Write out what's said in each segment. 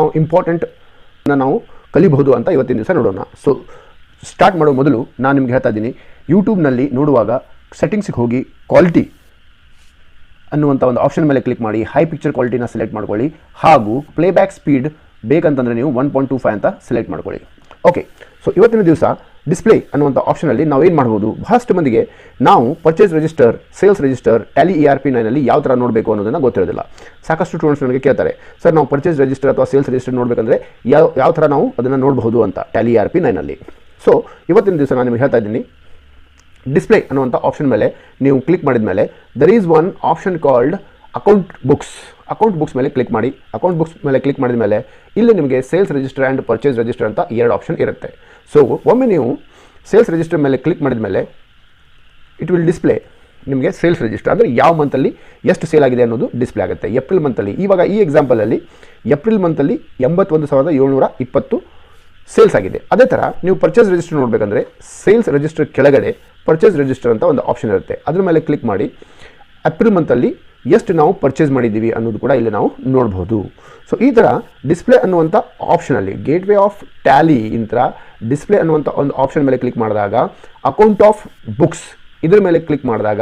ನಾವು ಇಂಪಾರ್ಟೆಂಟ್ ನಾವು ಕಲಿಬಹುದು ಅಂತ ಇವತ್ತಿನ ದಿವಸ ನೋಡೋಣ. ಸೊ ಸ್ಟಾರ್ಟ್ ಮಾಡೋ ಮೊದಲು ನಾನು ನಿಮ್ಗೆ ಹೇಳ್ತಾ ಇದ್ದೀನಿ, ಯೂಟ್ಯೂಬ್ನಲ್ಲಿ ನೋಡುವಾಗ ಸೆಟ್ಟಿಂಗ್ಸಿಗೆ ಹೋಗಿ ಕ್ವಾಲಿಟಿ ಅನ್ನುವಂಥ ಒಂದು ಆಪ್ಷನ್ ಮೇಲೆ ಕ್ಲಿಕ್ ಮಾಡಿ ಹೈ ಪಿಕ್ಚರ್ ಕ್ವಾಲಿಟಿನ ಸೆಲೆಕ್ಟ್ ಮಾಡ್ಕೊಳ್ಳಿ. ಹಾಗೂ ಪ್ಲೇಬ್ಯಾಕ್ ಸ್ಪೀಡ್ ಬೇಕಂತಂದರೆ ನೀವು 1.25 ಅಂತ ಸೆಲೆಕ್ಟ್ ಮಾಡ್ಕೊಳ್ಳಿ. ಓಕೆ, ಸೊ ಇವತ್ತಿನ ದಿವಸ ಡಿಸ್ಪ್ಲೇ ಅನ್ನುವಂಥ ಆಪ್ಷನಲ್ಲಿ ನಾವು ಏನು ಮಾಡ್ಬೋದು, ಬಹಳಷ್ಟು ಮಂದಿಗೆ ನಾವು purchase register, sales register, Tally ERP9 ಯಾವ ಥರ ನೋಡಬೇಕು ಅನ್ನೋದನ್ನು ಗೊತ್ತಿರೋದಿಲ್ಲ. ಸಾಕಷ್ಟು ಸ್ಟೂಡೆಂಟ್ಸ್ ನನಗೆ ಕೇಳ್ತಾರೆ, ಸರ್ ನಾವು ಪರ್ಚೇಸ್ ರಿಜಿಸ್ಟರ್ ಅಥವಾ ಸೇಲ್ಸ್ ರಿಜಿಸ್ಟರ್ ನೋಡಬೇಕಂದ್ರೆ ಯಾವ ಥರ ನಾವು ಅದನ್ನು ನೋಡಬಹುದು ಅಂತ ಟ್ಯಾಲಿ ERP9. ಸೊ ಇವತ್ತಿನ ದಿವಸ ನಾನು ನಿಮಗೆ ಹೇಳ್ತಾ ಇದ್ದೀನಿ, ಡಿಸ್ಪ್ಲೇ ಅನ್ನುವಂಥ ಆಪ್ಷನ್ ಮೇಲೆ ನೀವು ಕ್ಲಿಕ್ ಮಾಡಿದ ಮೇಲೆ there is one option called account books ಮೇಲೆ ಕ್ಲಿಕ್ ಮಾಡಿ. ಅಕೌಂಟ್ ಬುಕ್ಸ್ ಮೇಲೆ ಕ್ಲಿಕ್ ಮಾಡಿದ ಮೇಲೆ ಇಲ್ಲಿ ನಿಮಗೆ sales register and purchase register ಅಂತ 2 ಆಪ್ಷನ್ ಇರುತ್ತೆ. ಸೊ ಒಮ್ಮೆ ನೀವು ಸೇಲ್ಸ್ ರಿಜಿಸ್ಟರ್ ಮೇಲೆ ಕ್ಲಿಕ್ ಮಾಡಿದ ಮೇಲೆ ಇಟ್ ವಿಲ್ ಡಿಸ್ಪ್ಲೇ ನಿಮಗೆ ಸೇಲ್ಸ್ ರಿಜಿಸ್ಟರ್, ಅಂದರೆ ಯಾವ ಮಂತಲ್ಲಿ ಎಷ್ಟು ಸೇಲ್ ಆಗಿದೆ ಅನ್ನೋದು ಡಿಸ್ಪ್ಲೇ ಆಗುತ್ತೆ. ಏಪ್ರಿಲ್ ಮಂತಲ್ಲಿ, ಇವಾಗ ಈ ಎಕ್ಸಾಂಪಲಲ್ಲಿ ಏಪ್ರಿಲ್ ಮಂತಲ್ಲಿ 81,720 ಸೇಲ್ಸ್ ಆಗಿದೆ. ಅದೇ ಥರ ನೀವು ಪರ್ಚೇಸ್ ರಿಜಿಸ್ಟರ್ ನೋಡಬೇಕಂದ್ರೆ ಸೇಲ್ಸ್ ರಿಜಿಸ್ಟರ್ ಕೆಳಗಡೆ ಪರ್ಚೇಸ್ ರಿಜಿಸ್ಟರ್ ಅಂತ ಒಂದು ಆಪ್ಷನ್ ಇರುತ್ತೆ. ಅದ್ರ ಮೇಲೆ ಕ್ಲಿಕ್ ಮಾಡಿ ಏಪ್ರಿಲ್ ಮಂತಲ್ಲಿ ಎಷ್ಟು ನಾವು ಪರ್ಚೇಸ್ ಮಾಡಿದ್ದೀವಿ ಅನ್ನೋದು ಕೂಡ ಇಲ್ಲಿ ನಾವು ನೋಡ್ಬೋದು. ಸೊ ಈ ಥರ ಡಿಸ್ಪ್ಲೇ ಅನ್ನುವಂಥ ಆಪ್ಷನಲ್ಲಿ ಗೇಟ್ವೇ ಆಫ್ ಟ್ಯಾಲಿ ಇಂಥ ಡಿಸ್ಪ್ಲೇ ಅನ್ನುವಂಥ ಒಂದು ಆಪ್ಷನ್ ಮೇಲೆ ಕ್ಲಿಕ್ ಮಾಡಿದಾಗ ಅಕೌಂಟ್ ಆಫ್ ಬುಕ್ಸ್ ಇದ್ರ ಮೇಲೆ ಕ್ಲಿಕ್ ಮಾಡಿದಾಗ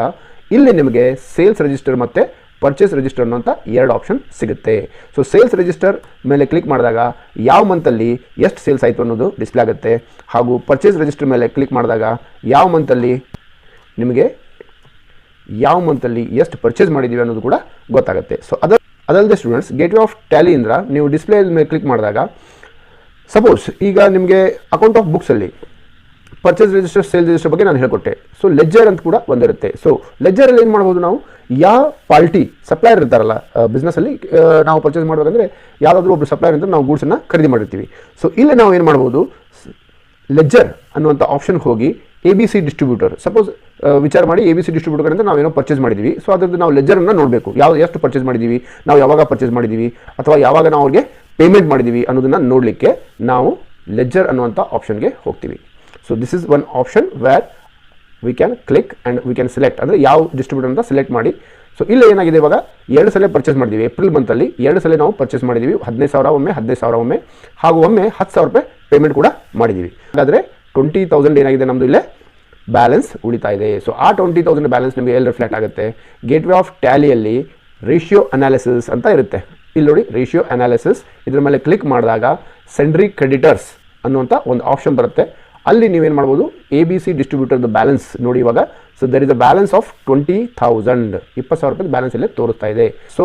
ಇಲ್ಲಿ ನಿಮಗೆ ಸೇಲ್ಸ್ ರಿಜಿಸ್ಟರ್ ಮತ್ತು ಪರ್ಚೇಸ್ ರಿಜಿಸ್ಟರ್ ಅನ್ನೋಂಥ 2 ಆಪ್ಷನ್ ಸಿಗುತ್ತೆ. ಸೊ ಸೇಲ್ಸ್ ರಿಜಿಸ್ಟರ್ ಮೇಲೆ ಕ್ಲಿಕ್ ಮಾಡಿದಾಗ ಯಾವ ಮಂತಲ್ಲಿ ಎಷ್ಟು ಸೇಲ್ಸ್ ಆಯಿತು ಅನ್ನೋದು ಡಿಸ್ಪ್ಲೇ ಆಗುತ್ತೆ. ಹಾಗೂ ಪರ್ಚೇಸ್ ರಿಜಿಸ್ಟರ್ ಮೇಲೆ ಕ್ಲಿಕ್ ಮಾಡಿದಾಗ ಯಾವ ಮಂತಲ್ಲಿ ನಿಮಗೆ ಯಾವ ಮಂತಲ್ಲಿ ಎಷ್ಟು ಪರ್ಚೇಸ್ ಮಾಡಿದ್ದೀವಿ ಅನ್ನೋದು ಕೂಡ ಗೊತ್ತಾಗುತ್ತೆ. ಸೊ ಅದಲ್ಲದೆ ಸ್ಟೂಡೆಂಟ್ಸ್, ಗೇಟ್ವೇ ಆಫ್ ಟ್ಯಾಲಿಯಿಂದ ನೀವು ಡಿಸ್ಪ್ಲೇ ಮೇಲೆ ಕ್ಲಿಕ್ ಮಾಡಿದಾಗ ಸಪೋಸ್ ಈಗ ನಿಮಗೆ ಅಕೌಂಟ್ ಆಫ್ ಬುಕ್ಸಲ್ಲಿ ಪರ್ಚೇಸ್ ರಿಜಿಸ್ಟರ್, ಸೇಲ್ಸ್ ರಿಜಿಸ್ಟರ್ ಬಗ್ಗೆ ನಾನು ಹೇಳ್ಕೊಟ್ಟೆ. ಸೊ ಲೆಜ್ಜರ್ ಅಂತ ಕೂಡ ಒಂದಿರುತ್ತೆ. ಸೊ ಲೆಜ್ಜರಲ್ಲಿ ಏನು ಮಾಡ್ಬೋದು, ನಾವು ಯಾವ ಪಾರ್ಟಿ ಸಪ್ಲೈಯರ್ ಇರ್ತಾರಲ್ಲ ಬಿಸ್ನೆಸ್ಸಲ್ಲಿ, ನಾವು ಪರ್ಚೇಸ್ ಮಾಡಬೇಕಂದ್ರೆ ಯಾವುದಾದ್ರೂ ಒಬ್ಬರು ಸಪ್ಲೈಯರ್ ಅಂತ ನಾವು ಗೂಡ್ಸನ್ನು ಖರೀದಿ ಮಾಡಿರ್ತೀವಿ. ಸೊ ಇಲ್ಲಿ ನಾವು ಏನು ಮಾಡ್ಬೋದು, ಲೆಜ್ಜರ್ ಅನ್ನುವಂಥ ಆಪ್ಷನ್ಗೆ ಹೋಗಿ ABC ಡಿಸ್ಟ್ರಿಬ್ಯೂಟರ್, ಸಪೋಸ್ ವಿಚಾರ ಮಾಡಿ ABC ಡಿಸ್ಟ್ರಿಬ್ಯೂಟರ್ ಅಂತ ನಾವೇನೋ ಪರ್ಚೇಸ್ ಮಾಡಿದ್ದೀವಿ. ಸೊ ಅದರದ್ದು ನಾವು ಲೆಜ್ಜರನ್ನು ನೋಡಬೇಕು, ಎಷ್ಟು ಪರ್ಚೇಸ್ ಮಾಡಿದ್ದೀವಿ, ನಾವು ಯಾವಾಗ ಪರ್ಚೇಸ್ ಮಾಡಿದ್ದೀವಿ, ಅಥವಾ ಯಾವಾಗ ನಾವು ಅವ್ರಿಗೆ ಪೇಮೆಂಟ್ ಮಾಡಿದ್ದೀವಿ ಅನ್ನೋದನ್ನು ನೋಡಲಿಕ್ಕೆ ನಾವು ಲೆಜ್ಜರ್ ಅನ್ನುವಂಥ ಆಪ್ಷನ್ಗೆ ಹೋಗ್ತೀವಿ. So this is one option where we can click and we can select, ಅಂದರೆ ಯಾವ ಡಿಸ್ಟ್ರಿಬ್ಯೂಟರ್ ಅಂತ ಸೆಲೆಕ್ಟ್ ಮಾಡಿ. ಸೊ ಇಲ್ಲಿ ಏನಾಗಿದೆ, ಇವಾಗ 2 ಸಲ ಪರ್ಚೇಸ್ ಮಾಡಿದ್ದೀವಿ. ಏಪ್ರಿಲ್ ಮಂತಲ್ಲಿ 2 ಸಲ ನಾವು ಪರ್ಚೇಸ್ ಮಾಡಿದ್ದೀವಿ. 15,000 ಒಮ್ಮೆ, 15,000 ಒಮ್ಮೆ, ಹಾಗೂ ಒಮ್ಮೆ 10,000 ರೂಪಾಯಿ ಪೇಮೆಂಟ್ ಕೂಡ ಮಾಡಿದ್ದೀವಿ. ಹಾಗಾದರೆ 20,000 ಏನಾಗಿದೆ ನಮ್ಮದು ಇಲ್ಲೇ ಬ್ಯಾಲೆನ್ಸ್ ಉಳಿತಾ ಇದೆ. ಸೊ ಆ 20,000 ಬ್ಯಾಲೆನ್ಸ್ ನಿಮಗೆ ಎಲ್ಲಿ ರಿಫ್ಲೆಕ್ಟ್ ಆಗುತ್ತೆ, ಗೇಟ್ವೇ ಆಫ್ ಟ್ಯಾಲಿಯಲ್ಲಿ ರೇಷಿಯೋ ಅನಾಲಿಸಿಸ್ ಅಂತ ಇರುತ್ತೆ. ಇಲ್ಲಿ ನೋಡಿ, ರೇಷಿಯೋ ಅನಾಲಿಸಿಸ್, ಇದ್ರ ಮೇಲೆ ಕ್ಲಿಕ್ ಮಾಡಿದಾಗ ಸೆಂಡ್ರಿ ಕ್ರೆಡಿಟರ್ಸ್ ಅನ್ನುವಂಥ ಒಂದು ಆಪ್ಷನ್ ಬರುತ್ತೆ. ಅಲ್ಲಿ ನೀವೇನು ಮಾಡ್ಬೋದು, ABC ಡಿಸ್ಟ್ರಿಬ್ಯೂಟರ್ದು ಬ್ಯಾಲೆನ್ಸ್ ನೋಡಿ ಇವಾಗ. So there is a balance of 20,000 ರೂಪಾಯಿ ಬ್ಯಾಲೆನ್ಸ್ ಇಲ್ಲೇ ತೋರಿಸ್ತಾ ಇದೆ. ಸೊ